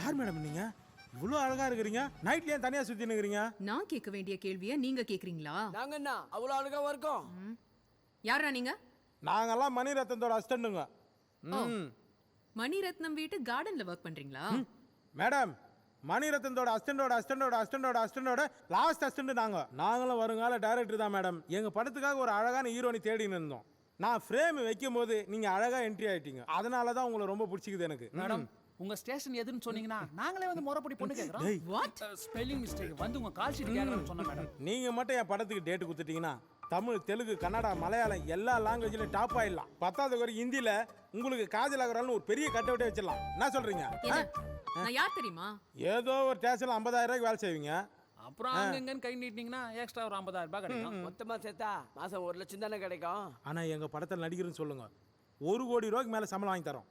யார் மேடம் நீங்க? இவ்வளவு அழகா இருக்கிறீங்க, நைட்ல ஏன் தனியா சுத்தி நிக்கிறீங்க? நான் கேட்க வேண்டிய கேள்வியை நீங்க கேக்குறீங்களா? நாங்க என்ன அவ்வளவு அழகாவா இருக்கோம்? யாரா நீங்க? நாங்கெல்லாம் மணிரத்னத்தோட அசிஸ்டன்ட்டுங்க. மணிரத்னம் வீட்டு கார்டன்ல ஒர்க் பண்றீங்களா? மேடம், மணிரத்னத்தோட அசிஸ்டண்டோட லாஸ்ட் அசிஸ்டன்ட் நாங்களும் வருங்கால டைரக்டர் தான் மேடம். எங்க படத்துக்காக ஒரு அழகான ஹீரோனி தேடின்னு இருந்தோம். நான் ஃப்ரேம் வைக்கும் போது நீங்க அழகா என்ட்ரி ஆயிட்டீங்க. அதனால தான் உங்களை ரொம்ப பிடிச்சிக்குது எனக்கு. மேடம், உங்க ஸ்டேஷன் எதுன்னு சொன்னீங்கன்னா நாங்களே வந்து முறைப்படி பொண்ணு கேக்குறோம். வாட்? ஸ்பெல்லிங் மிஸ்டேக் வந்து உங்க கால் ஷீட் கேக்குறேன்னு சொன்ன மேடம். நீங்க மட்டும் என் படத்துக்கு டேட் கொடுத்துட்டீங்கன்னா தமிழ், தெலுங்கு, கன்னடா, மலையாளம் எல்லா லாங்குவேஜ்லயும் டாப் ஆயிடலாம். 10வது வரை ஹிந்தில உங்களுக்கு காஜல் அகர்வால்னு ஒரு பெரிய கட்டவுட்டே வச்சிடலாம். என்ன சொல்றீங்க? என்ன? நான் யார் தெரியுமா? ஏதோ ஒரு ஸ்டேஷன்ல 50,000 ரூபாய்க்கு வேலை செய்வீங்க. அப்புறம் அங்கங்கன்னு கை நீட்டினீங்கன்னா எக்ஸ்ட்ரா ஒரு 50,000 ரூபாய் கிடைக்கும். மொத்தமா சேர்த்தா மாசம் 1 லட்சம் தானே கிடைக்கும். ஆனா எங்க படத்தில் நடிகர்னு சொல்லுங்க, 1 கோடி ரூபாய்க்கு மேல சம்பளம் வாங்கி தரோம்.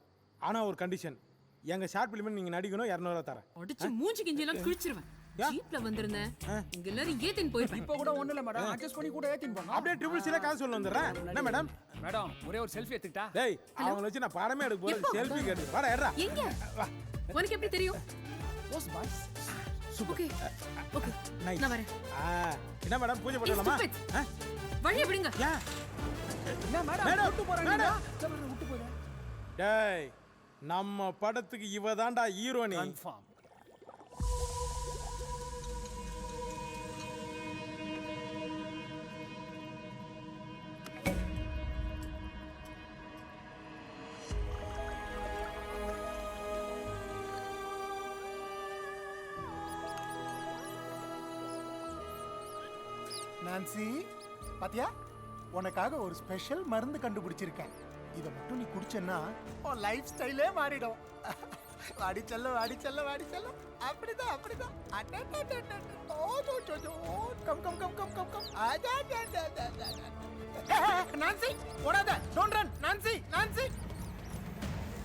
ஆனா ஒரு கண்டிஷன், எங்க ஷார்ட் பிலிம் நீங்க நடிக்கணும், 200 ரூபாய் தரேன். அடிச்சு மூஞ்சி கிஞ்சிலாம் கிழிச்சிருவேன். ஜீப்ல வந்திருந்தேன், இங்க எல்லாரும் ஏத்தின் போயிருப்பேன். இப்போ கூட ஒண்ணு இல்ல மேடம், அட்ஜஸ்ட் பண்ணி கூட ஏத்தின் போங்க. அப்படியே ட்ரிபிள் சில காசு சொல்ல வந்துடுறேன். என்ன மேடம்? மேடம், ஒரே ஒரு செல்ஃபி எடுத்துக்கிட்டா? டேய், அவங்கள வச்சு நான் படமே எடுக்க போறேன். செல்ஃபி கேட்டு வாடா ஏறா. எங்க? உனக்கு எப்படி தெரியும்? Boss boys. Okay okay, nice. நான் வரேன். என்ன மேடம், பூஜை பண்ணலாமா? வழிய விடுங்க. ஏன்? என்ன மேடம், மேடம், விட்டு போறீங்க? மேடம். சரி, விட்டு போறேன். டேய், நம்ம படத்துக்கு இவ தான்டா ஹீரோனி. கன்ஃபார்ம். நான்சி, பாத்தியா, உனக்காக ஒரு ஸ்பெஷல் மருந்து கண்டுபிடிச்சிருக்கேன். இதை மட்டும் நீ குடிச்சேன்னா உன் லைஃப் ஸ்டைலே மாறிடும். வாடி செல்லம், வாடி செல்லம், வாடி செல்லம். அப்படிதான் அப்படிதான். Come come come come come come. Nancy, ஓடாத. Don't run. Nancy, Nancy.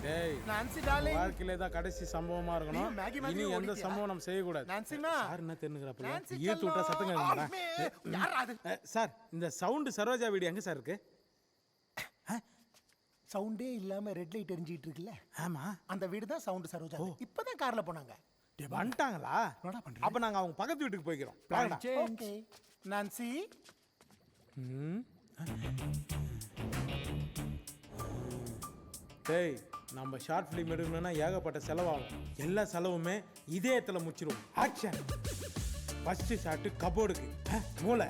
டேய், நான்சி டார்லிங், வாழ்க்கையில தான் கடைசி சம்பவமா இருக்கணும். நீ மேகி மாதிரி இனி எந்த ஓடிட்டியா? சம்பவம் நம்ம செய்ய கூடாது. நான்சிமா. சார் என்ன தெரிஞ்சுக்கிறப்பல நான்சி ஈர்த்து விட்டா சத்தம் கேட்க யார் அது? சார், இந்த சவுண்ட் சரோஜா வீடு எங்க சார் இருக்கு? சவுண்டே இல்லாம ரெட் லைட் எரிஞ்சிட்டு இருக்குல்ல, ஆமா, அந்த வீடு தான் சவுண்ட் சரோஜா. இப்பதான் கார்ல போனாங்க. வந்துட்டாங்களா? என்னடா பண்ற? அப்ப நாங்க அவங்க பக்கத்து வீட்டுக்கு போய்க்கிறோம். வாங்கடா. Okay Nancy. டேய், நம்ம ஷார்ட் ஃபிலிம் எடுக்கணும்னா ஏகப்பட்ட செலவாகும். எல்லா செலவுமே இதயத்துல முச்சிரும். ஆக்ஷன். ஃபர்ஸ்ட் ஷாட் கபோர்டுக்கு மூளை.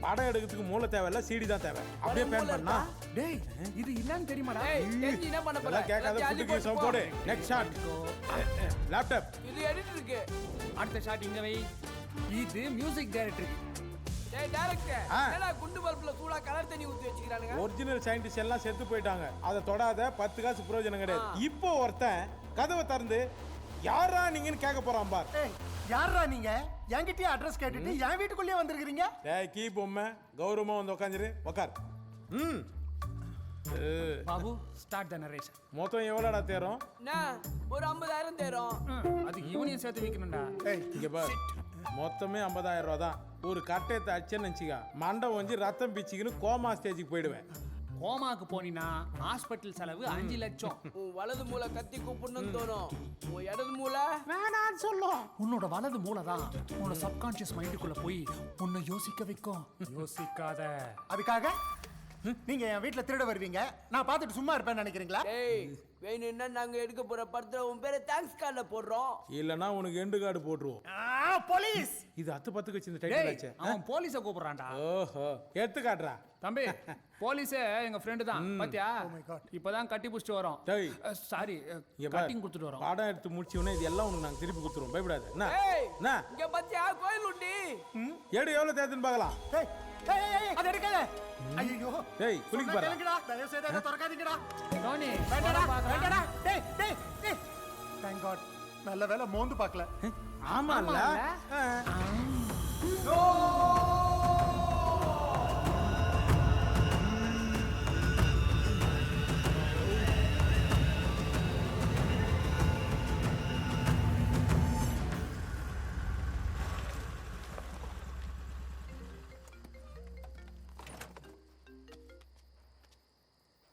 படம் எடுக்கிறதுக்கு மூளை தேவையில்ல, சிடி தான் தேவை. அப்படியே பேன் பண்ணா. டேய், இது என்னன்னு தெரியுமாடா? ஏய், தெரிஞ்சு என்ன பண்ண போற? அதெல்லாம் கேட்காத, புட்டுக்கு சவுண்ட் போடு. Next shot. லேப்டாப். இது எடிட் இருக்கு. அடுத்த ஷாட் இங்க வை. இது மியூசிக் டைரக்டர். டேய் டைரக்டர், என்னடா குண்டு பல்புல சூடா கலர் தண்ணி ஊத்தி வச்சிருக்கானுங்க? ஒரிஜினல் சயின்டிஸ்ட் எல்லாம் செத்து போயிட்டாங்க. அதை தொடாத, 10 காசு பிரயோஜனம் கிடையாது. இப்போ ஒருத்தன் கதவை திறந்து யாரா நீங்கன்னு கேட்க போறான் பார். ஏய், யாரா நீங்க? என்கிட்டயே அட்ரஸ் கேட்டுட்டு என் வீட்டுக்குள்ளேயே வந்திருக்கீங்க. டேய், கீ பொம்மை, கௌரவமா வந்து உட்காந்துரு. உட்கார். Babu, start the narration. மொத்தம் எவ்வளோடா தேரும்? என்ன, ஒரு 50,000 தேரும். அதுக்கு இவனையும் சேர்த்து வைக்கணும்டா. ஏய், இங்க பார், மொத்தமே 50,000 ரூபா தான். ஒரு கட்டையத்தை அடிச்சேன்னு நினச்சிக்கா, மண்டை வந்து ரத்தம் பிச்சுக்கின்னு கோமா ஸ்டேஜுக்கு போயிடுவேன். கோமாக்கு போனீங்கன்னா ஹாஸ்பிட்டல் செலவு 5 லட்சம். உன் வலது மூளை கத்தி கூப்பிடணும்னு தோணும். உன் இடது மூளை வேணான்னு சொல்லும். உன்னோட வலது மூளை தான் உன்னோட சப்கான்ஷியஸ் மைண்டுக்குள்ள போய் உன்னை யோசிக்க வைக்கும். யோசிக்காத. அதுக்காக நீங்க என் வீட்டுல திருட வருவீங்க, நான் பார்த்துட்டு சும்மா இருப்பேன்னு நினைக்கிறீங்களா? டேய், வேணும்னா நாங்க எடுக்க போற படத்துல உன் பேரை தேங்க்ஸ் கார்டுல போடுறோம். இல்லைன்னா உனக்கு எண்டு கார்டு போட்டுருவோம். போலீஸ். இது 10 வச்சு இந்த டைட்டில் ஆச்சு. அவன் போலீஸை கூப்பிடுறான்டா. ஓஹோ, எடுத்து காட்டுறா. தம்பி, போலீஸே எங்க ஃப்ரெண்டு தான். பாத்தியா, my God. இப்பதான் கட்டி புடிச்சிட்டு வரோம். டேய், சாரி, இங்க பார், கட்டிங் கொடுத்துட்டு வரோம். படம் எடுத்து முடிச்சவனே இது எல்லாம் உனக்கு நாங்க திருப்பி கொடுத்துருவோம். பயப்படாத. என்ன ஏய், என்ன இங்க பாத்தியா கோயில் உண்டி? எடு, எவ்வளவு தேர்த்துன்னு பார்க்கலாம். ஏய், ஏய், ஏய், அதை எடுக்காத. ஐயோ, டேய், குளிக்க பாரு. தயவு செய்து அதை திறக்காதீங்கடா. டோனி, வேண்டாடா, படம் பார்க்கறா. வேண்டாடா. டேய், டேய், டேய். Thank God. நல்ல வேளை மோந்து பார்க்கல. ஆமால்ல.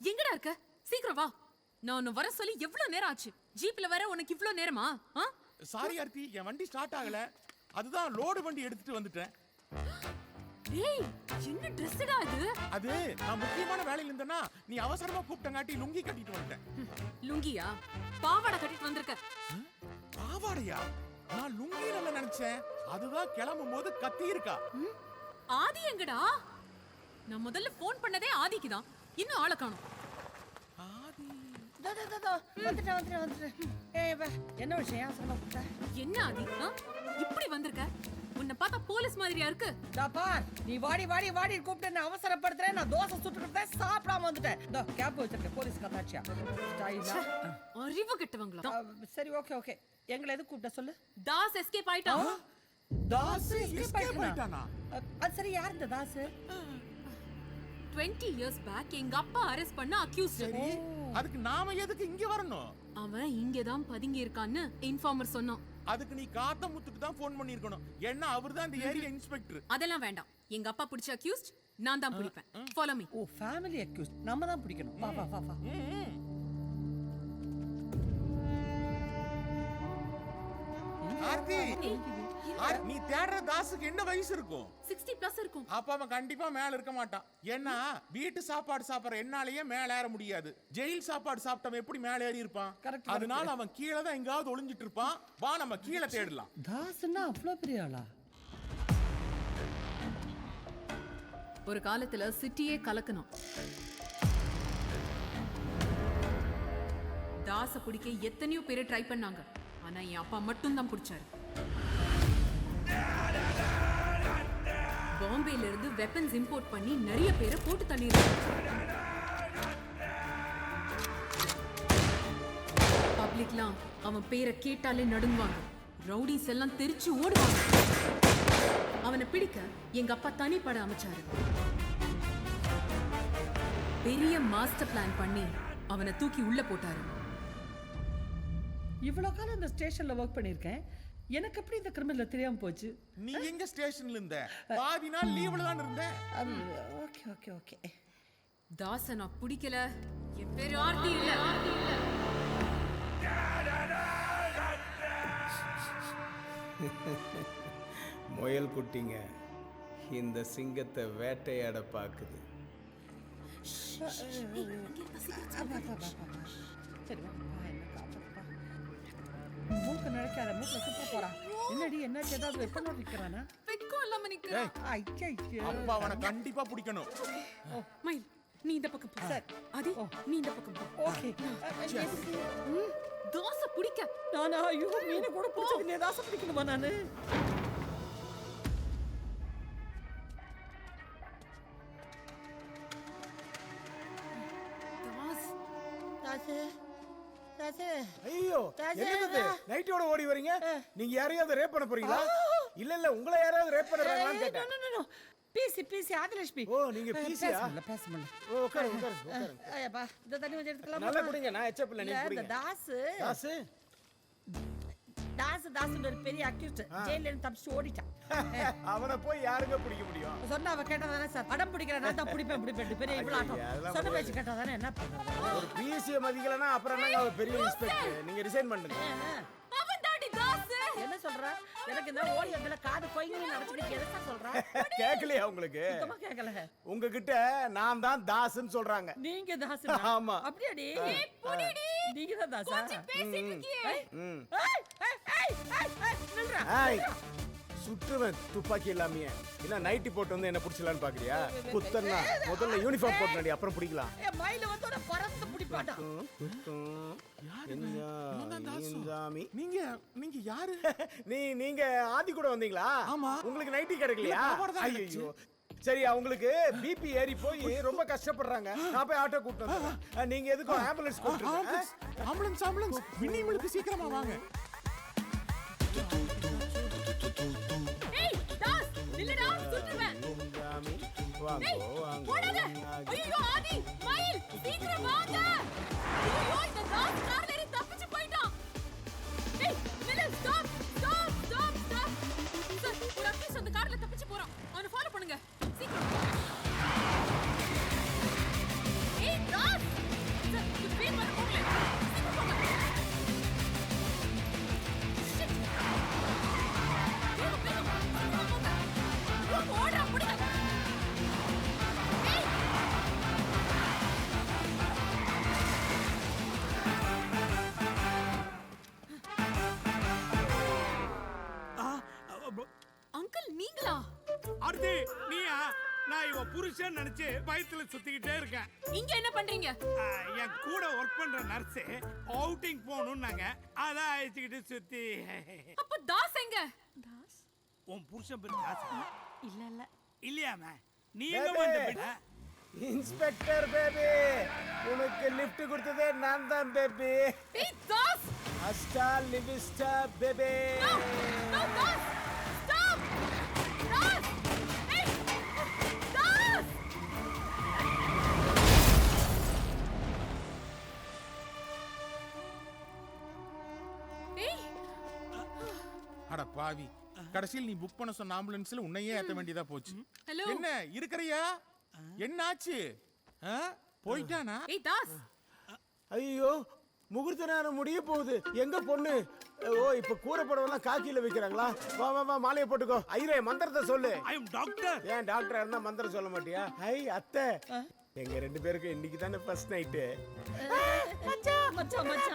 எங்கடா இருக்க? சீக்கிரம் வா. நான் உன்னை வர சொல்லி எவ்வளவு நேரம் ஆச்சு? ஜீப்ல வர உனக்கு இவ்ளோ நேரமா? சாரி ஆர்த்தி, என் வண்டி ஸ்டார்ட் ஆகல. அதுதான் லோடு வண்டி எடுத்துட்டு வந்துட்டேன். டேய் என்ன ட்ரெஸ்டா இது? அது நான் முக்கியமான வேலையில இருந்தேன்னா நீ அவசரமா கூப்பிட்டங்காட்டி லுங்கி கட்டிட்டு வந்துட்டேன். லுங்கியா? பாவாடை கட்டிட்டு வந்திருக்க. பாவாடையா? நான் லுங்கி நல்ல நினைச்சேன். அதுதான் கிளம்பும் போது கத்தி இருக்கா. ஆதி எங்கடா? நான் முதல்ல ஃபோன் பண்ணதே ஆதிக்கு தான். இன்னும் ஆளை காணோம். ஆதி வந்துட்டேன். ஏய் வா, என்ன விஷயம் அவசரமா கூப்பிட்ட? என்ன ஆதி? இப்படி வந்திருக்க? உன்னை பார்த்தா போலீஸ் மாதிரியா இருக்கு. இதோ பார், நீ வாடி கூப்பிட்டு என்ன அவசரப்படுத்துறேன். நான் தோசை சுட்டுக்கிட்டேன், சாப்பிடாம வந்துட்டேன். இதோ கேப் வச்சிருக்கேன், போலீஸ் கத்தாச்சியா ஸ்டைலா. அறிவு கெட்டவங்களா? சரி ஓகே. எங்களை எதுக்கு கூப்பிட்ட சொல்லு. தாஸ் எஸ்கேப் ஆயிட்டான். தாஸ் escape ஆயிட்டானா? அது சரி, யார் இந்த தாஸ்? 20 years பேக் எங்க அப்பா அரெஸ்ட் பண்ண அக்யூஸ்ட். அதுக்கு நாம எதுக்கு இங்க வரணும்? அவன் இங்கதான் பதுங்கி இருக்கான்னு இன்ஃபார்மர் சொன்னான். அதுக்கு நீ காத்தமுத்துக்கு தான் ஃபோன் பண்ணிருக்கணும். ஏன்னா அவர்தான் இந்த ஏரியா இன்ஸ்பெக்டர். அதெல்லாம் வேண்டாம். எங்க அப்பா பிடிச்ச அக்யூஸ்ட் நான் தான் பிடிப்பேன். Follow me. ஓ, ஃபேமிலி அக்யூஸ்ட் நம்ம தான் பிடிக்கணும். வா. ஆர்த்தி, நீ தேடுற தாசுக்கு என்ன வயசு இருக்கும்? 60 பிளஸ் இருக்கும். அப்ப அவன் கண்டிப்பா மேல இருக்க மாட்டான். ஏன்னா வீட்டு சாப்பாடு சாப்பிடுற என்னாலயே மேல ஏற முடியாது. ஜெயில் சாப்பாடு சாப்பிட்டவன் எப்படி மேல ஏறி இருப்பான்? அதனால அவன் கீழே தான் எங்காவது ஒளிஞ்சிட்டு இருப்பான். வா நம்ம கீழே தேடலாம். தாஸ்னா அவ்வளவு பெரிய ஆளா? ஒரு காலத்துல சிட்டியே கலக்கணும். தாச பிடிக்க எத்தனையோ பேரை ட்ரை பண்ணாங்க. ஆனா என் அப்பா மட்டும் தான் பிடிச்சாரு. பாம்பேல இருந்து வெப்பன்ஸ் இம்போர்ட் பண்ணி நிறைய பேரை போட்டு தள்ளிருக்காங்க. பப்ளிக்லாம் அவன் பேரை கேட்டாலே நடுங்குவாங்க. ரவுடிஸ் எல்லாம் தெரிச்சு ஓடுவாங்க. அவனை பிடிக்க எங்க அப்பா தனிப்பட அமைச்சாரு. பெரிய மாஸ்டர் பிளான் பண்ணி அவனை தூக்கி உள்ள போட்டாரு. இவ்வளவு காலம் இந்த ஸ்டேஷன்ல ஒர்க் பண்ணிருக்கேன். எனக்கு எப்படி இந்த கிரிமினல் தெரியாம போச்சு? நீ எங்க ஸ்டேஷன்ல இருந்த? பாதி நாள் லீவ்ல தான் இருந்தேன். ஓகே. தாச நான் பிடிக்கல. என் பேரு ஆர்த்தி இல்ல. முயல் குட்டிங்க இந்த சிங்கத்தை வேட்டையாட பாக்குது. சரி மூக்க நடக்காத, மூக்க சுத்த போறான். என்னடி என்னாச்சு? ஏதாவது வெப்பம் நிக்கிறானா? வெக்கம் இல்லாம நிக்கிறா. அப்பா அவனை கண்டிப்பா பிடிக்கணும். மயில் நீ இந்த பக்கம் போ. ஆதி நீ இந்த பக்கம் போ. ஓகே. தாச பிடிக்க நானா? ஐயோ, மீனை கூட பிடிச்சது நீ தாச பிடிக்கணுமா நானு? ஐயோ, என்னது நைட்டோட ஓடி வரீங்க? நீங்க யாரையாவது ரேப் பண்ண போறீங்களா? இல்ல உங்களை யாராவது ரேப் பண்றாங்களான்னு கேட்டேன். பிசி ஆதிலட்சுமி. ஓ, நீங்க பிசியா? பேச முடியல. ஓ, உட்காருங்க. ஐயப்பா, இந்த தண்ணி கொஞ்சம் எடுத்துக்கலாம். நல்லா குடிங்க. நான் எச்சப் இல்ல, நீங்க இந்த குடிங்க. தாஸ் ஒரு பெரிய அக்யூஸ்ட். ஜெயில இருந்து தப்பிச்சு ஓடிட்டான். அவனை போய் யாருங்க பிடிக்க முடியும்? சொன்னா அவ கேட்டதானே சார். அடம் பிடிக்கிறேன், நான் தான் பிடிப்பேன். பெரிய இவ்வளவு ஆட்டம். சொன்ன பேச்சு கேட்டதானே என்ன பண்றது? ஒரு பிசியை மதிக்கலனா அப்புறம் என்னங்க அவர் பெரிய இன்ஸ்பெக்டர்? நீங்க ரிசைன் பண்ணுங்க. அவன் தாடி தாஸ். என்ன சொல்ற? எனக்கு இந்த ஓடி வந்தல காது கொய்ங்கி நடந்துக்கிட்டு எதை சொல்ற? கேக்கலையா உங்களுக்கு? சுத்தமா கேக்கல. உங்ககிட்ட நான் தான் தாஸ்ன்னு சொல்றாங்க. நீங்க தாஸ்? ஆமா. அப்படியாடி? புடிடி. நீங்க தான் தாஸா? பேசிட்டு இருக்கியே. ஏய், சுற்றுவன் துப்பாக்கி இல்லாமையே. என்ன நைட்டி போட்டு வந்து என்ன பிடிச்சலான்னு பாக்குறியா? குத்தன்னா முதல்ல யூனிஃபார்ம் போட்டு அப்புறம் பிடிக்கலாம். மயில வந்து பறந்து பிடிப்பாடா. நீங்க யாரு? நீங்க ஆதி கூட வந்தீங்களா? உங்களுக்கு நைட்டி கிடைக்கலையா? ஐயோ, சரி, அவங்களுக்கு பிபி ஏறி போய் ரொம்ப கஷ்டப்படுறாங்க. நான் போய் ஆட்டோ கூப்பிட்டு வந்தேன். நீங்க எதுக்கு ஆம்புலன்ஸ் கூப்பிட்டு? ஆம்புலன்ஸ் மினிமலுக்கு சீக்கிரமா வாங்க. ஏய் தாஸ் நில்லுடா, சுற்றுவேன். வாங்க. ஓடாத. ஐயோ ஆதி, மயில் சீக்கிரம் வாங்க. ஐயோ இந்த தாஸ் கார்ல ஏறி தப்பிச்சு போயிட்டான். ஏய் நில்லு, ஸ்டாப். சார், ஒரு அக்யூஸ் அந்த கார்ல தப்பிச்சு போறான். அவனை ஃபாலோ பண்ணுங்க சீக்கிரம். ஏய் தாஸ், சார், பேர் பண்ண போகல. சீக்கிரம் போங்க. புருஷன் நினைச்சு வயித்துல சுத்திக்கிட்டே இருக்கேன். இங்க என்ன பண்றீங்க? என் கூட ஒர்க் பண்ற நர்ஸ் அவுட்டிங் போகணும்னாங்க, அதான் அழைச்சிக்கிட்டு சுத்தி. அப்ப தாஸ் எங்க? தாஸ் உன் புருஷன் பேர் தாசா? இல்ல இல்லையாம நீ எங்க வந்து? இன்ஸ்பெக்டர் பேபி, உனக்கு லிஃப்ட் கொடுத்ததே நான் தான் பேபி. ஏய் தாஸ், அஸ்டா லிவிஸ்டா baby. No Das, stop Das. ஏய் தாஸ். ஏய் அட பாவி, கடைசியில் நீ புக் பண்ண சொன்ன ஆம்புலன்ஸ்ல உன்னையே ஏத்த வேண்டியதா போச்சு. ஹலோ. என்ன இருக்கறியா? என்னாச்சு? போயிட்டானா? ஏய் தாஸ். ஐயோ, முகூர்த்த நேரம் முடிய போகுது. எங்க பொண்ணு? ஓ, இப்ப கூரைப்படவெல்லாம் காக்கியில வைக்கிறாங்களா? வா வா வா, மாலையை போட்டுக்கோ. ஐயரே, மந்திரத்தை சொல்லு. ஐ அம் டாக்டர். ஏன் டாக்டர் இருந்தா மந்திரம் சொல்ல மாட்டியா? ஐ அத்தை, எங்க 2 பேருக்கு இன்னைக்கு தானே ஃபர்ஸ்ட் நைட்டு. மச்சான்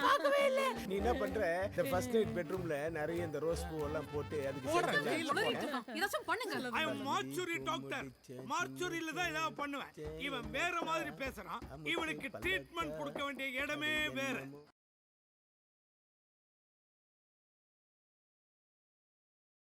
பார்க்கவே இல்ல. நீ என்ன பண்ற? இந்த ஃபர்ஸ்ட் நைட் பெட்ரூம்ல நிறைய இந்த ரோஸ் பூ எல்லாம் போட்டு அதுக்கு போடுறேன், சேர்த்து ஜெயில்ல உளறிட்டு இருக்கான். ஏதாச்சும் பண்ணுங்க. ஐ அம் மார்ச்சுரி டாக்டர். மார்ச்சுரியில தான் ஏதாவது பண்ணுவேன். இவன் வேற மாதிரி பேசுறான். இவனுக்கு ட்ரீட்மெண்ட் கொடுக்க வேண்டிய இடமே வேற.